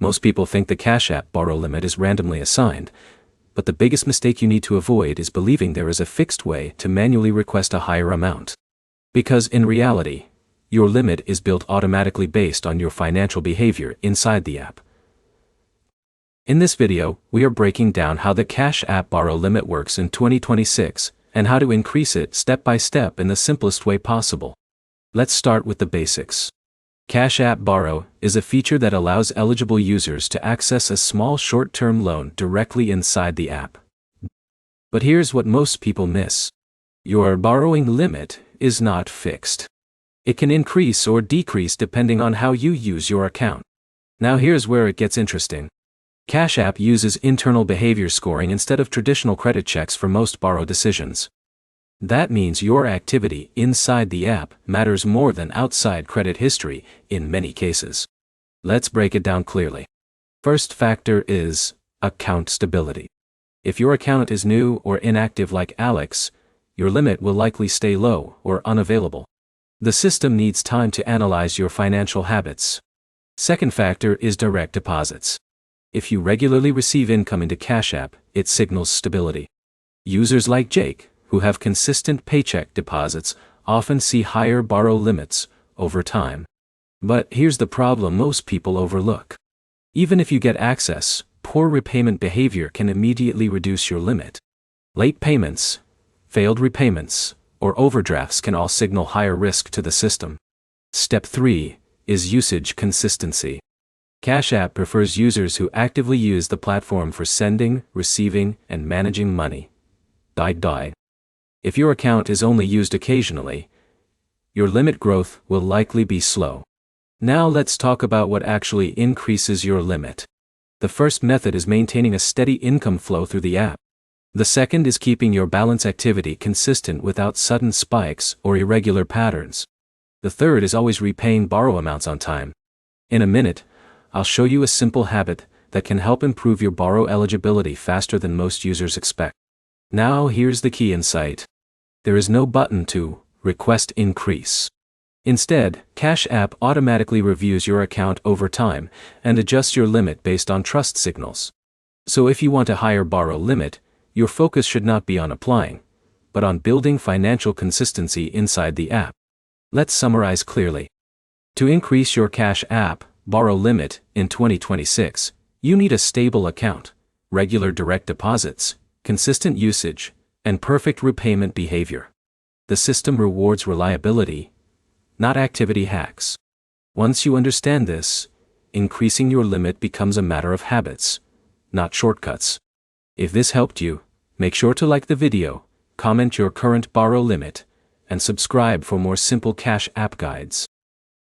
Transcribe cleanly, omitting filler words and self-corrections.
Most people think the Cash App borrow limit is randomly assigned, but the biggest mistake you need to avoid is believing there is a fixed way to manually request a higher amount. Because in reality, your limit is built automatically based on your financial behavior inside the app. In this video, we are breaking down how the Cash App borrow limit works in 2026 and how to increase it step by step in the simplest way possible. Let's start with the basics. Cash App Borrow is a feature that allows eligible users to access a small short-term loan directly inside the app. But here's what most people miss. Your borrowing limit is not fixed. It can increase or decrease depending on how you use your account. Now here's where it gets interesting. Cash App uses internal behavior scoring instead of traditional credit checks for most borrow decisions. That means your activity inside the app matters more than outside credit history in many cases. Let's break it down clearly. First factor is account stability. If your account is new or inactive like Alex, your limit will likely stay low or unavailable. The system needs time to analyze your financial habits. Second factor is direct deposits. If you regularly receive income into Cash App, it signals stability. Users like Jake, who have consistent paycheck deposits, often see higher borrow limits over time. But here's the problem most people overlook. Even if you get access, poor repayment behavior can immediately reduce your limit. Late payments, failed repayments, or overdrafts can all signal higher risk to the system. Step 3 is usage consistency. Cash App prefers users who actively use the platform for sending, receiving, and managing money. If your account is only used occasionally, your limit growth will likely be slow. Now let's talk about what actually increases your limit. The first method is maintaining a steady income flow through the app. The second is keeping your balance activity consistent without sudden spikes or irregular patterns. The third is always repaying borrow amounts on time. In a minute, I'll show you a simple habit that can help improve your borrow eligibility faster than most users expect. Now here's the key insight. There is no button to request increase. Instead, Cash App automatically reviews your account over time and adjusts your limit based on trust signals. So if you want a higher borrow limit, your focus should not be on applying, but on building financial consistency inside the app. Let's summarize clearly. To increase your Cash App borrow limit in 2026, you need a stable account, regular direct deposits, consistent usage, and perfect repayment behavior. The system rewards reliability, not activity hacks. Once you understand this, increasing your limit becomes a matter of habits, not shortcuts. If this helped you, make sure to like the video, comment your current borrow limit, and subscribe for more simple Cash App guides.